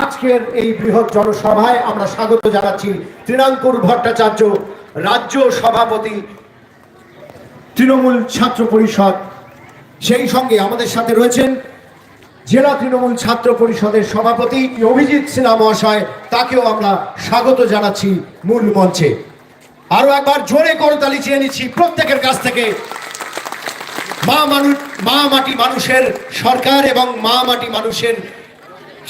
আজকের এই বৃহৎ জনসভায় আমরা স্বাগত জানাচ্ছি তৃণাঙ্কুর ভট্টাচার্য, রাজ্য সভাপতি, তৃণমূল ছাত্র পরিষদ। সেই সঙ্গে আমাদের সাথে রয়েছেন জেলা তৃণমূল ছাত্র পরিষদের সভাপতি অভিজিৎ সিনহা মহাশয়, তাকেও আমরা স্বাগত জানাচ্ছি মূল মঞ্চে। আরো একবার জোরে করতালি চেয়ে নিচ্ছি প্রত্যেকের কাছ থেকে। মা মাটি মানুষের সরকার এবং মা মাটি মানুষের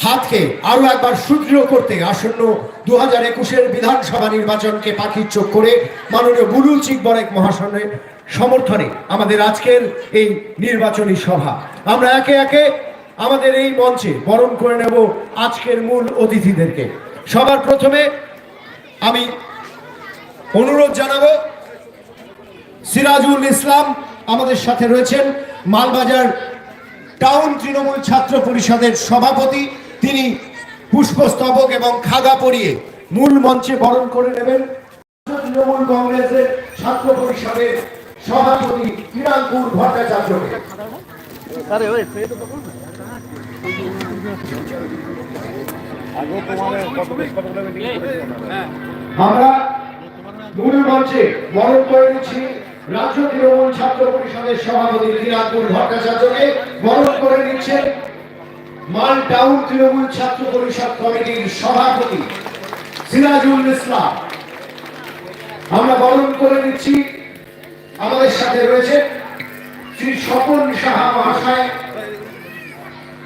হাতকে আরো একবার সুদৃঢ় করতে আসন্ন 2021-এর বিধানসভা নির্বাচনকে পাখির চোখ করে মাননীয় বুলুল চিকবরেক মহাশয়ের সমর্থনে আমাদের আজকের এই নির্বাচনী সভা। আমরা একে একে আমাদের এই মঞ্চে বরণ করে নেব আজকের মূল অতিথিদেরকে। সবার প্রথমে আমি অনুরোধ জানাবো সিরাজুল ইসলাম আমাদের সাথে রয়েছেন, মালবাজার টাউন তৃণমূল ছাত্র পরিষদের সভাপতি। তিনি পুষ্পস্তবক এবং খাগা পরিয়ে মূল মঞ্চে বরণ করে নেবেন তৃণমূল কংগ্রেসের ছাত্র পরিষদের সভাপতি তৃণাঙ্কুর ভট্টাচার্যকে। আমরা মূল মঞ্চে বরণ করে নিচ্ছি রাজ্য তৃণমূল ছাত্র পরিষদের সভাপতি তৃণাঙ্কুর ভট্টাচার্যকে। বরণ করে নিচ্ছেন মাল টাউন তৃণমূল ছাত্র পরিষদ কমিটির সভাপতি সিরাজুল ইসলাম। আমরা বরণ করে নিচ্ছি আমাদের সাথে রয়েছে শ্রী স্বপন সাহা মহাশয়,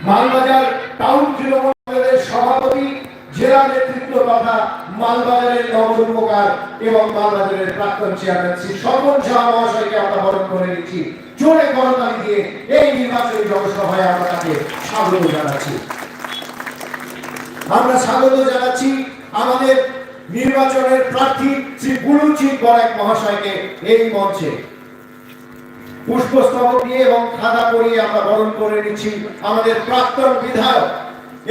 মালবাজার টাউন তৃণমূল সভাপতি, জেলা নেতৃত্ব তথা মালবাজারের নগর উপকার এবং মালবাজারের প্রাক্তন চেয়ারম্যান শ্রী স্বপন সাহা মহাশয়কে আমরা বরণ করে নিচ্ছি জোরে করতালি দিয়ে। এই নির্বাচনী জনসভায় আমরা তাকে স্বাগত জানাচ্ছি। আমরা স্বাগত জানাচ্ছি আমাদের নির্বাচনের প্রার্থী শ্রী বুলুল চিকবরেক মহাশয়কে এই মঞ্চে। পুষ্পস্তবক দিয়ে এবং খাদা পরিয়ে আমরা বরণ করে নিচ্ছি আমাদের প্রাক্তন বিধায়ক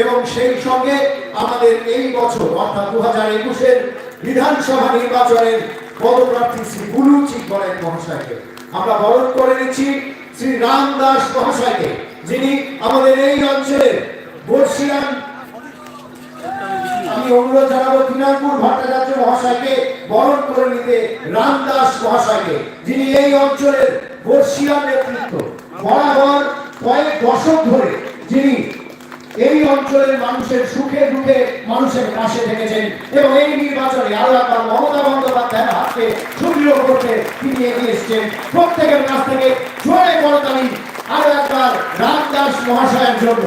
এবং সেই সঙ্গে আমাদের এই বছর অর্থাৎ 2021-এর বিধানসভা নির্বাচনের পদপ্রার্থী শ্রী বুলুল চিকবরেক মহাশয়কে। আমরা বরণ করে নিচ্ছি শ্রী রাম দাস মহাশয়কে, যিনি আমাদের এই অঞ্চলের বর্ষিয়ান। আমি অনুরোধ জানাবো তৃণাঙ্কুর ভট্টাচার্য মহাশয়কে বরণ করে নিতে রাম দাস মহাশয়কে, যিনি এই অঞ্চলের বর্ষিয়ান নেতৃত্ব। বরাবর কয়েক দশক ধরে যিনি এই অঞ্চলের মানুষের সুখে দুঃখে মানুষের পাশে থেকেছেন এবং এই নির্বাচনে আরো একবার মমতা বন্দ্যোপাধ্যায়ের হাতকে সুদৃঢ় করতে তিনি এগিয়ে এসেছেন। প্রত্যেকের কাছ থেকে জোরে করতালি আরো একবার রাম দাস মহাশয়ের জন্য।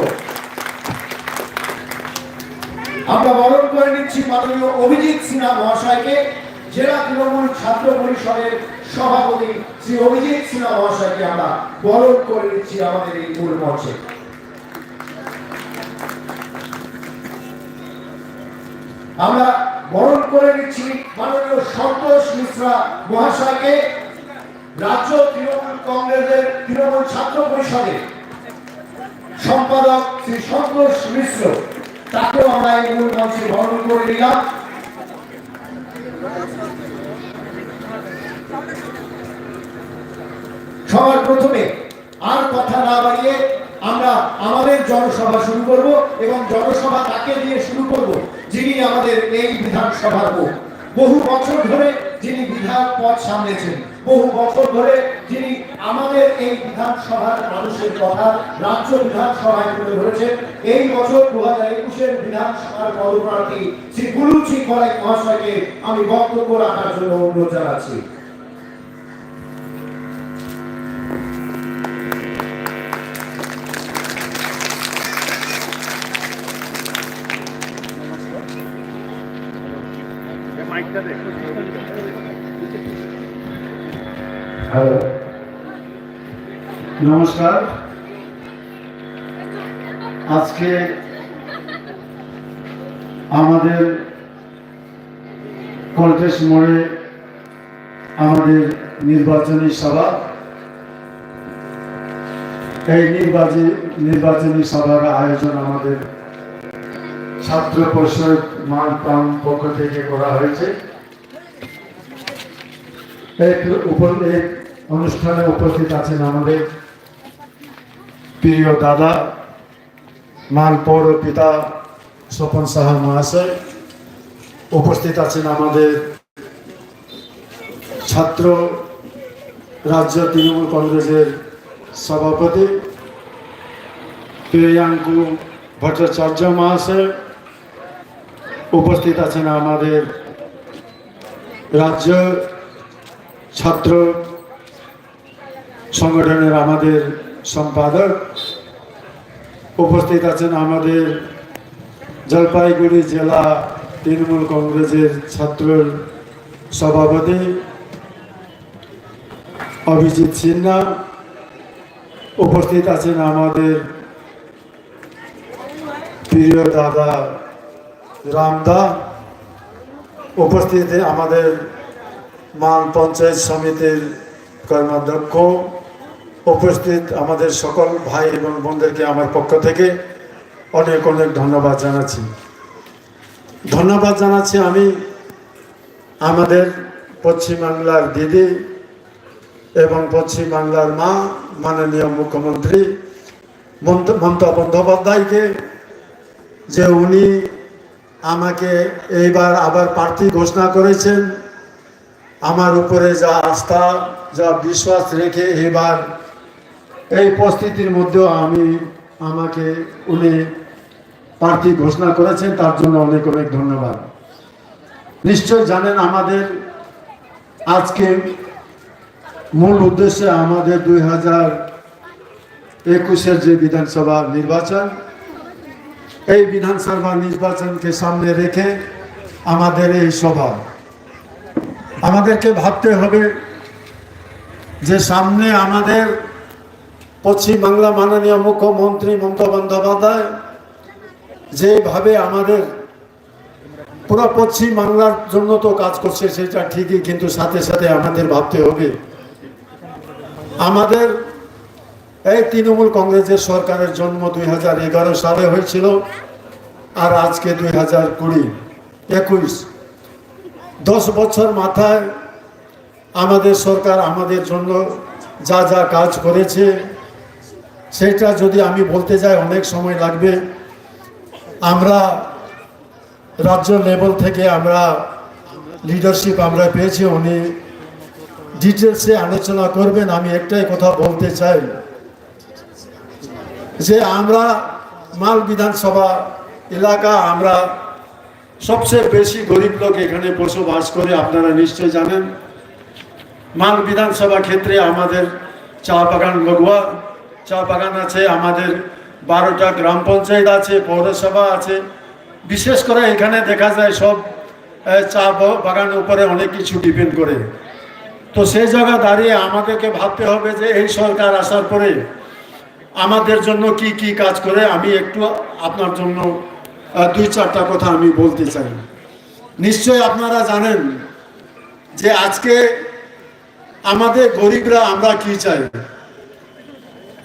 আমরা বরণ করে নিচ্ছি মাননীয় অভিজিৎ সিনহা মহাশয়কে, জেলা তৃণমূল ছাত্র পরিষদের সভাপতি শ্রী অভিজিৎ সিনহা মহাশয়কে আমরা বরণ করে নিচ্ছি আমাদের এই মূল মঞ্চে। আমরা বরণ করে নিচ্ছি মাননীয় সন্তোষ মিশ্রা মহাশয়কে, রাজ্য তৃণমূল কংগ্রেসের তৃণমূল ছাত্র পরিষদের সম্পাদক শ্রী সন্তোষ মিশ্র, তাকেও আমরা এই মূল মঞ্চে বরণ করে নিলাম। সবার প্রথমে আর কথা না বাড়িয়ে আমরা আমাদের জনসভা শুরু করব এবং জনসভা তাকে দিয়ে শুরু করব যিনি আমাদের এই বিধানসভার বহু বছর ধরে যিনি বিধায়ক পদ সামলেছেন, বহু বছর ধরে যিনি আমাদের এই বিধানসভার মানুষের কথা রাজ্য বিধানসভায় তুলে ধরেছেন। এই বছর 2021-এর বিধানসভার পদপ্রার্থী শ্রী বুলুল চিকবরেক মহাশয়কে আমি বক্তব্য রাখার জন্য অনুরোধ জানাচ্ছি। নমস্কার। আজকে আমাদের কল্টেশ মোড়ে আমাদের নির্বাচনী সভা। এই নির্বাচনী সভার আয়োজন আমাদের ছাত্র পরিষদ মাল টাউন পক্ষ থেকে করা হয়েছে। এই অনুষ্ঠানে উপস্থিত আছেন আমাদের প্রিয় দাদা মাল পৌর পিতা স্বপন সাহা মহাশয়, উপস্থিত আছেন আমাদের ছাত্র রাজ্য তৃণমূল কংগ্রেসের সভাপতি প্রিয়াঙ্কু ভট্টাচার্য মহাশয়, উপস্থিত আছেন আমাদের রাজ্য ছাত্র সংগঠনের আমাদের সম্পাদক, উপস্থিত আছেন আমাদের জলপাইগুড়ি জেলা তৃণমূল কংগ্রেসের ছাত্র সভাপতি অভিজিৎ সিনহা, উপস্থিত আছেন আমাদের প্রিয় দাদা রামদা, উপস্থিত আমাদের মান পঞ্চায়েত সমিতির কর্মাধ্যক্ষ, উপস্থিত আমাদের সকল ভাই এবং বোনদেরকে আমার পক্ষ থেকে অনেক অনেক ধন্যবাদ জানাচ্ছি। ধন্যবাদ জানাচ্ছি আমি আমাদের পশ্চিমবাংলার দিদি এবং পশ্চিমবাংলার মা মাননীয় মুখ্যমন্ত্রী মমতা বন্দ্যোপাধ্যায়কে, যে উনি আমাকে এইবার আবার প্রার্থী ঘোষণা করেছেন। আমার উপরে যা আস্থা, যা বিশ্বাস রেখে এবার এই পরিস্থিতির মধ্যেও আমাকে উনি প্রার্থী ঘোষণা করেছেন, তার জন্য অনেক অনেক ধন্যবাদ। নিশ্চয় জানেন আমাদের আজকে মূল উদ্দেশ্যে আমাদের 2021-এর যে বিধানসভা নির্বাচন, এই বিধানসভা নির্বাচনকে সামনে রেখে আমাদের এই সভা। আমাদেরকে ভাবতে হবে যে সামনে আমাদের পশ্চিমবাংলা মাননীয় মুখ্যমন্ত্রী মমতা বন্দ্যোপাধ্যায় যেভাবে আমাদের পুরো পশ্চিমবাংলার জন্য তো কাজ করছে, সেটা ঠিকই, কিন্তু সাথে সাথে আমাদের ভাবতে হবে আমাদের এই তৃণমূল কংগ্রেসের সরকারের জন্ম 2011 সালে হয়েছিল, আর আজকে 2021 10 বছর মাথায় আমাদের সরকার আমাদের জন্য যা যা কাজ করেছে সেটা যদি আমি বলতে যাই অনেক সময় লাগবে। আমরা রাজ্য লেভেল থেকে আমরা লিডারশিপ আমরা পেয়েছি, উনি ডিটেলসে আলোচনা করবেন। আমি একটাই কথা বলতে চাই যে আমরা মাল বিধানসভা এলাকা, আমরা সবচেয়ে বেশি গরিব লোক এখানে বসবাস করে, আপনারা নিশ্চয় জানেন। মাল বিধানসভা ক্ষেত্রে আমাদের চা বাগান লগোয়া চা বাগান আছে, আমাদের 12টা গ্রাম পঞ্চায়েত আছে, পৌরসভা আছে। বিশেষ করে এখানে দেখা যায় সব চা বাগানের উপরে অনেক কিছু ডিপেন্ড করে। তো সেই জায়গা দাঁড়িয়ে আমাদেরকে ভাবতে হবে যে এই সরকার আসার পরে আমাদের জন্য কি কি কাজ করে। আমি একটু আপনার জন্য 2-4টা কথা আমি বলতে চাই। নিশ্চয় আপনারা জানেন যে আজকে আমাদের গরিবরা আমরা কি চাই।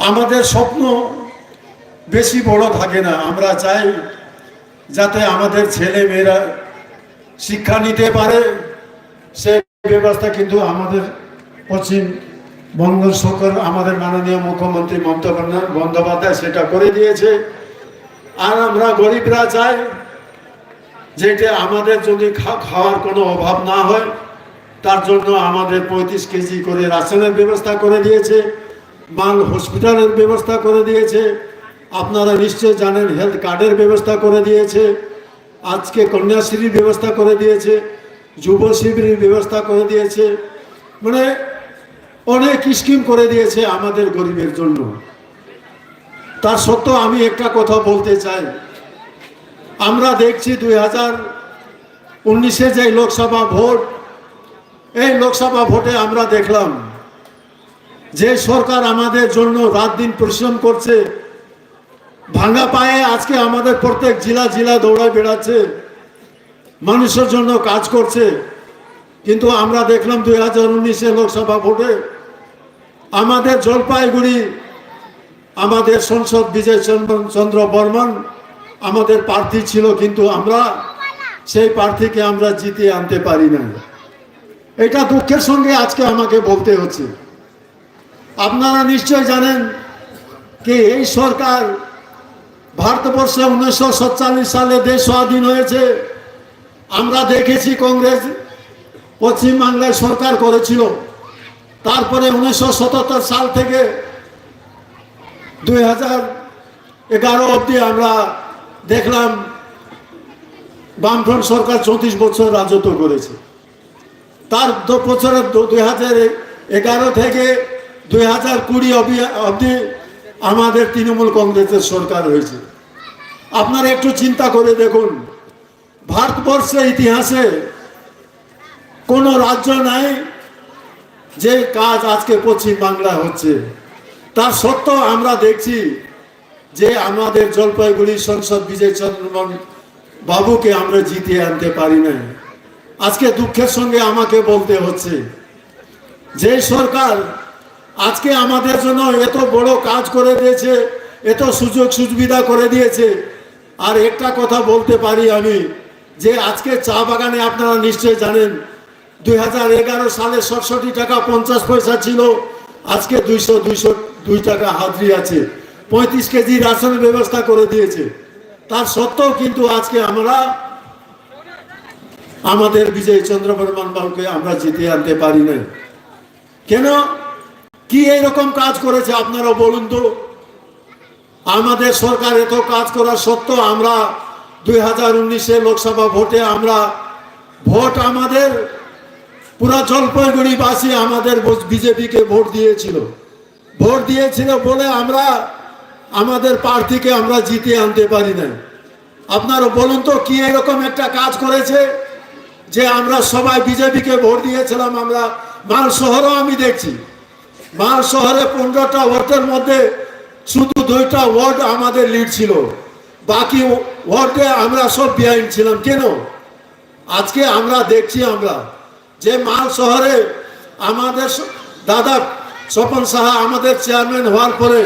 আমাদের স্বপ্ন বেশি বড় থাকে না, আমরা চাই যাতে আমাদের ছেলে মেয়েরা শিক্ষা নিতে পারে, সে ব্যবস্থা কিন্তু আমাদের পশ্চিমবঙ্গ সরকার, আমাদের মাননীয় মুখ্যমন্ত্রী মমতা বন্দ্যোপাধ্যায় সেটা করে দিয়েছে। আর আমরা গরিবরা চাই যেটা আমাদের যদি খাওয়ার কোনো অভাব না হয়, তার জন্য আমাদের 35 কেজি করে রাশনের ব্যবস্থা করে দিয়েছে, মাল হসপিটালের ব্যবস্থা করে দিয়েছে। আপনারা নিশ্চয় জানেন হেলথ কার্ডের ব্যবস্থা করে দিয়েছে, আজকে কন্যাশ্রীর ব্যবস্থা করে দিয়েছে, যুব শিবিরের ব্যবস্থা করে দিয়েছে, মানে অনেক স্কিম করে দিয়েছে আমাদের গরিবের জন্য। তার সত্ত্বেও আমি একটা কথা বলতে চাই, আমরা দেখছি 2019-এ যে লোকসভা ভোট, এই লোকসভা ভোটে আমরা দেখলাম যে সরকার আমাদের জন্য রাত দিন পরিশ্রম করছে, ভাঙা পায়ে আজকে আমাদের প্রত্যেক জেলা দৌড়ায় বেড়াচ্ছে, মানুষের জন্য কাজ করছে। কিন্তু আমরা দেখলাম 2019-এ লোকসভা ভোটে আমাদের জলপাইগুড়ি, আমাদের সংসদ বিজয় চন্দ্র বর্মন আমাদের প্রার্থী ছিল, কিন্তু আমরা সেই প্রার্থীকে আমরা জিতিয়ে আনতে পারি না। এটা দুঃখের সঙ্গে আজকে আমাকে বলতে হচ্ছে। আপনারা নিশ্চয় জানেন কি এই সরকার ভারতবর্ষে 1947 সালে দেশ স্বাধীন হয়েছে। আমরা দেখেছি কংগ্রেস পশ্চিমবাংলায় সরকার করেছিল। তারপরে 1977 সাল থেকে 2011 অবধি আমরা দেখলাম বামফ্রন্ট সরকার 34 বছর রাজত্ব করেছে। তার বছরের 2011 থেকে 2020 অবধি আমাদের তৃণমূল কংগ্রেসের সরকার হয়েছে। আপনারা একটু চিন্তা করে দেখুন, ভারতবর্ষের ইতিহাসে কোনো রাজ্য নাই যে কাজ আজকে পশ্চিম বাংলায় হচ্ছে। তার সত্ত্বেও আমরা দেখছি যে আমাদের জলপাইগুড়ি সংসদ বিজয় চন্দ্রমোহন বাবুকে আমরা জিতিয়ে আনতে পারি না। আজকে দুঃখের সঙ্গে আমাকে বলতে হচ্ছে যে সরকার আজকে আমাদের জন্য এত বড় কাজ করে দিয়েছে, এত সুযোগ সুবিধা করে দিয়েছে। আর একটা কথা বলতে পারি আমি, যে আজকে চা বাগানে আপনারা নিশ্চয় জানেন 2011 সালে 67 টাকা 50 পয়সা ছিল, আজকে 202 টাকা হাজিরি আছে। 35 কেজি রাশনের ব্যবস্থা করে দিয়েছে। তার সত্ত্বেও কিন্তু আজকে আমরা আমাদের বিজয় চন্দ্রবর্মন বাবুকে আমরা জিতিয়ে আনতে পারি না। কেন? কি এইরকম কাজ করেছে আপনারা বলুন তো? আমাদের সরকার এত কাজ করার সত্ত্বেও আমরা 2019 লোকসভা ভোটে আমরা ভোট আমাদের পুরা জলপাইগুড়িবাসী আমাদের বিজেপিকে ভোট দিয়েছিল বলে আমরা আমাদের প্রার্থীকে আমরা জিতিয়ে আনতে পারি না। আপনারা বলুন তো কি এরকম একটা কাজ করেছে যে আমরা সবাই বিজেপিকে ভোট দিয়েছিলাম? আমরা মাল শহরও আমি দেখছি, মাল শহরে 15টা ওয়ার্ডের মধ্যে শুধু 2টা ওয়ার্ড আমাদের লিড ছিল, বাকি ওয়ার্ডে আমরা সব বিহাইন্ড ছিলাম। কেন? আজকে আমরা দেখছি আমরা যে মাল শহরে আমাদের দাদা স্বপন সাহা আমাদের চেয়ারম্যান হওয়ার পরে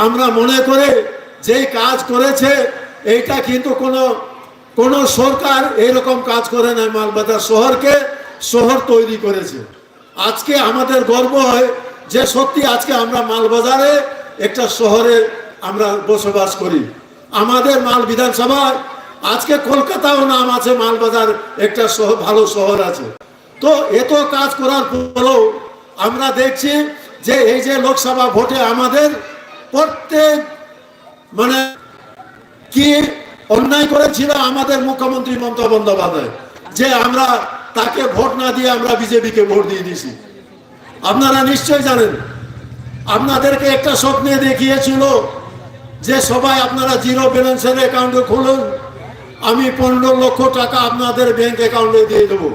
আমরা মনে করে যেই কাজ করেছে এইটা কিন্তু কোনো সরকার এরকম কাজ করে নাই। মালবাজার শহরকে শহর তৈরি করেছে। আজকে আমাদের গর্ব হয় যে সত্যি আজকে আমরা মালবাজারে একটা শহরে আমরা বসবাস করি। আমাদের মাল বিধানসভায় আজকে কলকাতাও নাম আছে, মালবাজার একটা ভালো শহর আছে। তো এত কাজ করার পরেও আমরা দেখছি যে এই যে লোকসভা ভোটে আমাদের প্রত্যেক মানে কি অন্যায় করেছিল আমাদের মুখ্যমন্ত্রী মমতা বন্দ্যোপাধ্যায়, যে আমরা তাকে ভোট না দিয়ে আমরা বিজেপিকে ভোট দিয়ে দিয়েছি। আপনারা নিশ্চয় জানেন, আপনাদেরকে একটা স্বপ্নে দেখিয়েছিল যে সবাই আপনারা জিরো ব্যালেন্সের অ্যাকাউন্টে খুলুন, আমি 15 লক্ষ টাকা আপনাদের ব্যাংক অ্যাকাউন্টে দিয়ে দেবো।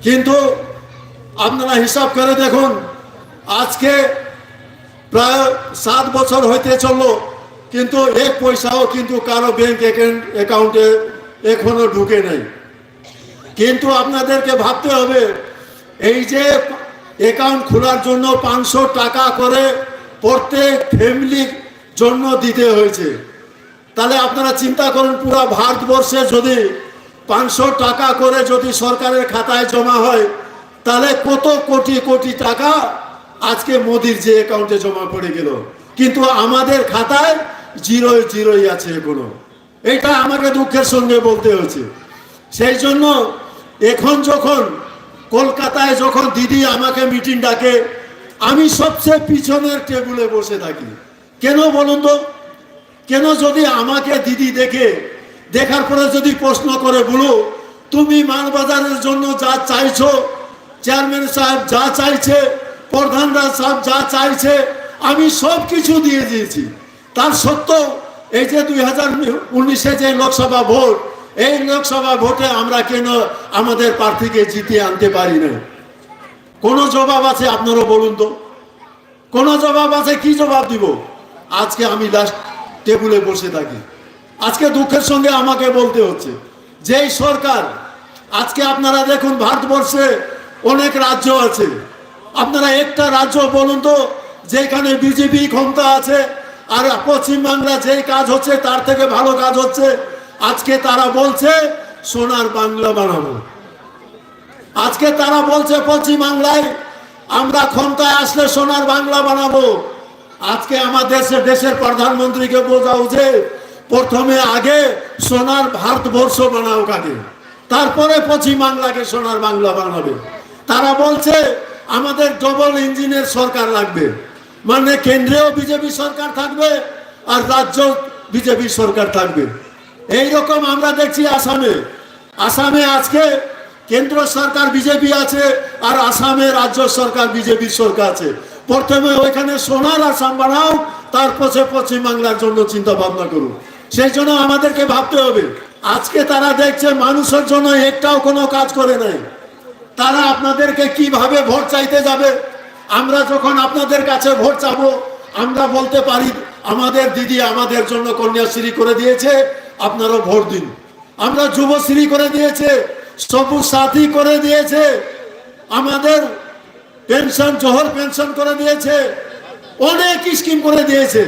কিন্তু আপনারা হিসাব করে দেখুন, আজকে প্রায় 7 বছর হইতে চললো, কিন্তু 1 পয়সাও কিন্তু কারো ব্যাংক অ্যাকাউন্টে এখনো ঢুকে নেই। কিন্তু আপনাদেরকে ভাবতে হবে, এই যে অ্যাকাউন্ট খোলার জন্য 500 টাকা করে প্রত্যেক ফ্যামিলির জন্য দিতে হয়েছে। তাহলে আপনারা চিন্তা করুন, পুরো ভারতবর্ষে যদি 500 টাকা করে যদি সরকারের খাতায় জমা হয়, তাহলে কত কোটি কোটি টাকা আজকে মোদির যে অ্যাকাউন্টে জমা পড়ে গেল। কিন্তু আমাদের খাতায় জিরোই আছে এখনো। এটা আমাকে দুঃখের সঙ্গে বলতে হচ্ছে। সেই জন্য এখন যখন কলকাতায় যখন দিদি আমাকে মিটিং ডাকে, আমি সবচেয়ে পিছনের টেবিলে বসে থাকি। কেন বলুন তো? কেন? যদি আমাকে দিদি দেখার পরে যদি প্রশ্ন করে, বলো তুমি মালবাজারের জন্য যা চাইছো, চেয়ারম্যান সাহেব যা চাইছে, প্রধানরা সাহেব যা চাইছে, আমি সব কিছু দিয়ে দিয়েছি। তার সত্ত্বেও এই যে 2019 যে লোকসভা ভোট, এই লোকসভা ভোটে আমরা কেন আমাদের প্রার্থীকে জিতিয়ে আনতে পারি না? কোনো জবাব আছে? আপনারা বলুন তো, কোনো জবাব আছে? কি জবাব দিব? আজকে আমি লাস্ট টেবিলে বসে থাকি। আজকে দুঃখের সঙ্গে আমাকে বলতে হচ্ছে, যেই সরকার আজকে আপনারা দেখুন ভারতবর্ষে অনেক রাজ্য আছে, আপনারা একটা রাজ্য বলুন তো যেখানে বিজেপি ক্ষমতা আছে আর পশ্চিমবাংলা যেই কাজ হচ্ছে তার থেকে ভালো কাজ হচ্ছে। আজকে তারা বলছে সোনার বাংলা বানাবো, আজকে তারা বলছে পশ্চিমবাংলায় আমরা ক্ষমতায় আসলে সোনার বাংলা বানাবো। আজকে আমাদের দেশের প্রধানমন্ত্রীকে বোঝা উচিত, প্রথমে আগে সোনার ভারতবর্ষ বানাও আগে, তারপরে পশ্চিম বাংলাকে সোনার বাংলা বানাবে। তারা বলছে আমাদের ডবল ইঞ্জিনের সরকার লাগবে, মানে কেন্দ্রেও বিজেপি সরকার থাকবে আর রাজ্য বিজেপি সরকার থাকবে। এইরকম আমরা দেখছি আসামে। আসামে আজকে কেন্দ্র সরকার বিজেপি আছে আর আসামে রাজ্য সরকার বিজেপি সরকার আছে। প্রথমে ওইখানে সোনার আসাম বানাও, তারপরে পশ্চিম বাংলার জন্য চিন্তা ভাবনা করুন। সেই জন্য আমাদেরকে ভাবতে হবে। আজকে তারা দেখছে মানুষের জন্য একটাও কোনো কাজ করে নাই। তারা আপনাদেরকে কিভাবে ভোট চাইতে যাবে? আমরা যখন আপনাদের কাছে ভোট চাবো, আমরা বলতে পারি আমাদের দিদি আমাদের জন্য কন্যাশ্রী করে দিয়েছে, আপনারা ভোট দিন। আমরা যুবশ্রী করে দিয়েছে, সবুজ সাথী করে দিয়েছে, আমাদের পেনশন জোহর পেনশন করে দিয়েছে, অনেক স্কিম করে দিয়েছে।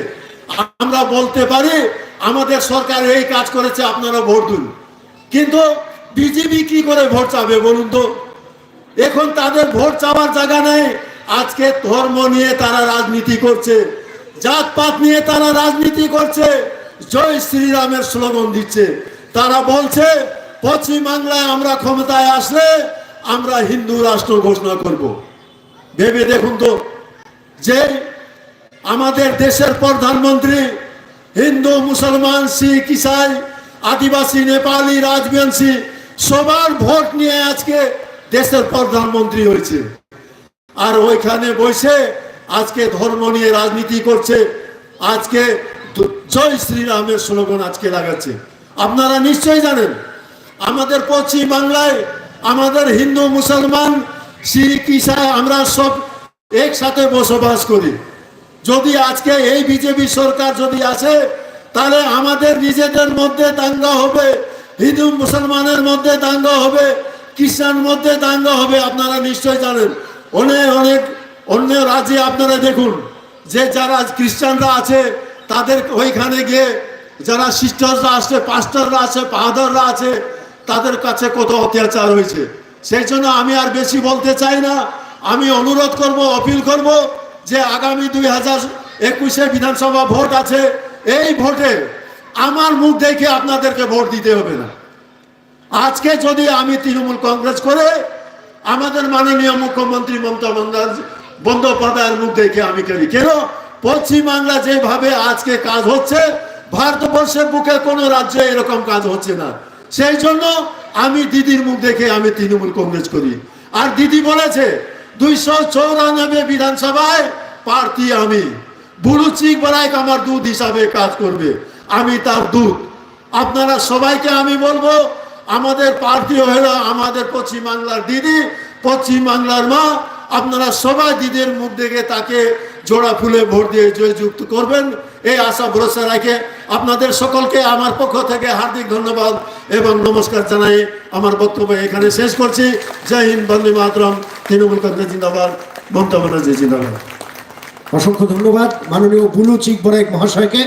আমরা বলতে পারি আমাদের সরকার এই কাজ করেছে, আপনারা ভোট দিন। কিন্তু বিজেপি কি করে ভোট চাবে বলুন তো? এখন তাদের ভোট চাওয়ার জায়গা নেই। আজকে ধর্ম নিয়ে তারা রাজনীতি করছে, জাতপাত নিয়ে তারা রাজনীতি করছে, জয় শ্রীরামের স্লোগান দিচ্ছে। তারা বলছে পশ্চিম বাংলায় আমরা ক্ষমতায় আসলে আমরা হিন্দু রাষ্ট্র ঘোষণা করব। ভেবে দেখুন তো, যে আমাদের দেশের প্রধানমন্ত্রী হিন্দু, মুসলমান, শিখ, ইসাই, আদিবাসী, নেপালি, রাজবংশী সবার ভোট নিয়ে আজকে দেশের প্রধানমন্ত্রী হয়েছে, আর ওইখানে বসে আজকে ধর্ম নিয়ে রাজনীতি করছে। আজকে জয় শ্রীরামের স্লোগান আজকে লাগাচ্ছে। আপনারা নিশ্চয়ই জানেন আমাদের পশ্চিম বাংলায় আমাদের হিন্দু, মুসলমান, শিখ, ইসাই আমরা সব একসাথে বসবাস করি। যদি আজকে এই বিজেপি সরকার যদি আসে, তাহলে আমাদের নিজেদের মধ্যে দাঙ্গা হবে, হিন্দু মুসলমানের মধ্যে দাঙ্গা হবে, খ্রিস্টান মধ্যে দাঙ্গা হবে। আপনারা নিশ্চয় জানেন অনেক অনেক অন্য রাজ্যে আপনারা দেখুন যে যারা খ্রিস্টানরা আছে তাদের ওইখানে গিয়ে যারা সিস্টাররা আছে, পাস্টাররা আছে, ফাদাররা আছে, তাদের কাছে কত অত্যাচার হয়েছে। সেই জন্য আমি আর বেশি বলতে চাই না। আমি অনুরোধ করব, অপিল করব যে আগামী 2021 বিধানসভা ভোট আছে, এই ভোটে আমার মুখ দেখে আপনাদেরকে ভোট দিতে হবে না। আজকে যদি আমি তৃণমূল কংগ্রেস করে আমাদের মাননীয় মুখ্যমন্ত্রী মমতা বন্দ্যোপাধ্যায়ের মুখ দেখে আমি করি, কেন পশ্চিম বাংলা যেভাবে আজকে কাজ হচ্ছে, ভারতবর্ষের বুকে কোনো রাজ্যে এরকম কাজ হচ্ছে না। সেই জন্য আমি দিদির মুখ দেখে আমি তৃণমূল কংগ্রেস করি। আর দিদি বলেছে 294 বিধানসভায় প্রার্থী আমি, বুলু চিক বরাইক আমার দুধ হিসাবে কাজ করবে, আমি তার দুধ। আপনারা সবাইকে আমি বলবো আমাদের প্রার্থী হলো আমাদের পশ্চিম বাংলার দিদি, পশ্চিম বাংলার মা। আপনারা সবাই দিদির মুখ দেখে তাকে জোড়া ফুলে ভোট দিয়ে জয়যুক্ত করবেন, এই আশা ভরসা রাখে আপনাদের সকলকে আমার পক্ষ থেকে হার্দিক ধন্যবাদ এবং নমস্কার জানাই আমার বক্তব্য এখানে শেষ করছি। জয় হিন্দ, বন্দে মাতরম, তৃণমূল কংগ্রেস জিন্দাবাদ, মমতা ব্যানার্জি জিন্দাবাদ। অসংখ্য ধন্যবাদ মাননীয় বুলু চিক বরাইক মহাশয়কে।